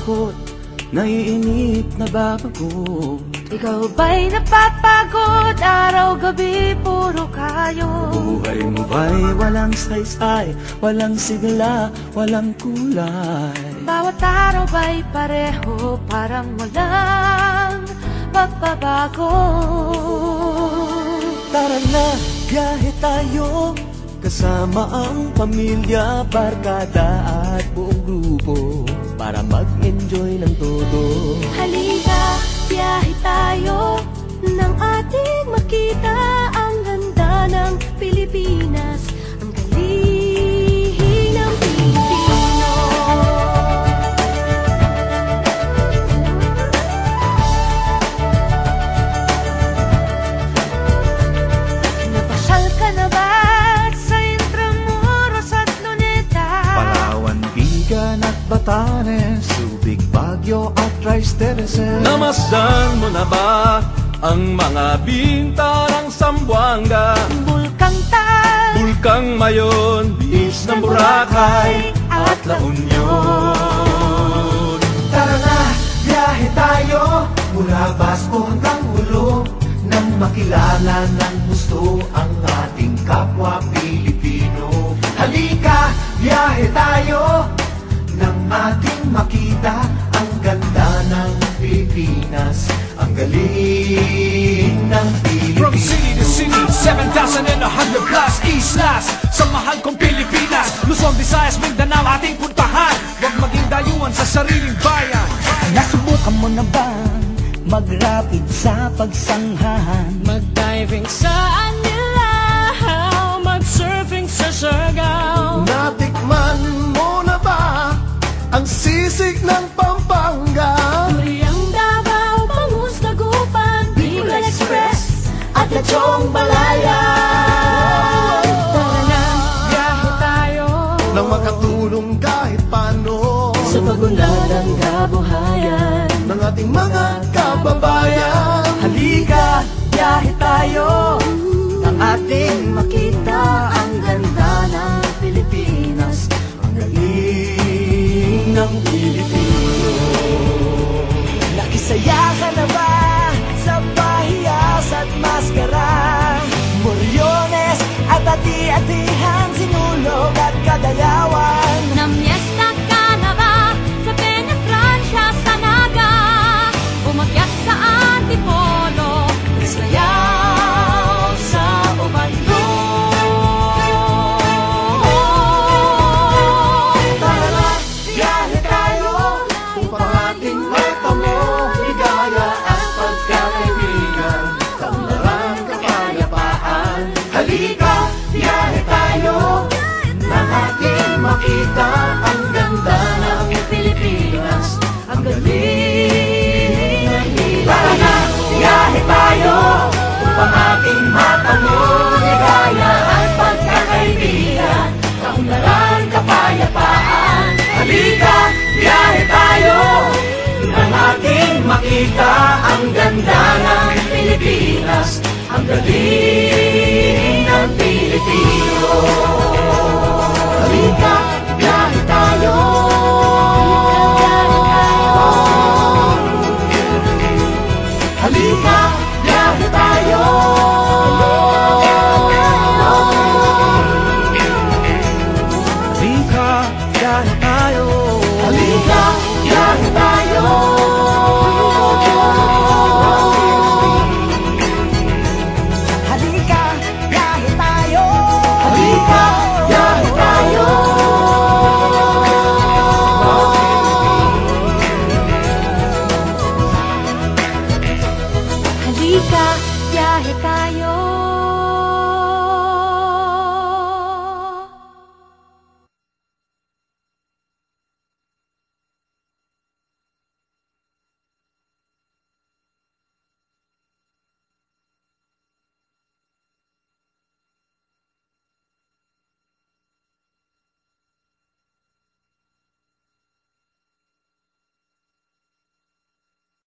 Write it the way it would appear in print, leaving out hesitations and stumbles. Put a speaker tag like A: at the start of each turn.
A: takot, naiinip, nababagot.
B: Ikaw ba'y napapagod? Araw-gabi, puro kayo.
A: Buhay mo ba'y walang saysay, walang sigla, walang kulay?
B: Bawat araw ba'y pareho, parang walang pagbabago?
A: Tara na, biyahe tayo, kasama ang pamilya, barkada at buong grupo, para mag-enjoy ng todo.
B: Halika, biyahe tayo, nang ating makita ang ganda ng Pilipinas, ang galing ng Pilipino. Napasyal ka na ba sa Intramuros at Luneta?
C: Palawan, Bigan at Batanes, Subic, Baguio at Rice Terraces.
D: Namasdan mo na ba ang mga bintarang Zamboanga,
B: Bulkang Tal,
D: Bulkang Mayon, Biis ng Boracay at La Union?
C: Tara na, biyahe tayo, mula Basco hanggang Ulo, nang makilala ng gusto ang ating kapwa Pilipino. Halika, biyahe tayo, nang ating makita ang ganda ng Pilipinas, ang galing ng Pilipino.
E: From city to city, 7,100 plus islas, sa mahal kong Pilipinas, Luzon, Visayas, Mindanao ating puntahan. Huwag maging dayuhan sa sariling bayan.
A: Nasubukan mo na bang mag-rapid sa pagsanghahan?
B: mag-diving sa Anilaw, mag-surfing sa Siargao.
C: Natikman mo na ba ang sisig ng Pampanga?
B: Turiang Davao, Bangus, Dagupan, Bicol Express at Lechong Balayan. Tara na, biyahe tayo,
C: Nang makatulong kahit paano
B: sa pagunlad ng kabuhayan
C: ng ating mga kababayan.
A: Halika, biyahe tayo, nang ating makita ang ganda ng Pilipinas, ang galing ng Pilipino. Nakisaya ka na ba sa pahiyas at maskara? Moriones at ati-atihan, sinulog at kadayawan.
B: Namyesta ka na ba sa Penetransya, sa Naga? Umakyat sa Antipolo, sayaw sa Ubandong.
C: Tara na, biyahe tayo, upang ating maitamo ligaya at pagkakaibigan, kaunlaran, kapayapaan. Halika, biyahe tayo, nang ating makita ang ganda ng Pilipinas, ang galing ng Pilipino. Tara na, biyahe tayo, upang ating matamo ligaya at pagkakaibigan, kaunlaran, kapayapaan. Halika, biyahe tayo, nang ating makita ang ganda ng Pilipinas, ang galing ng Pilipino.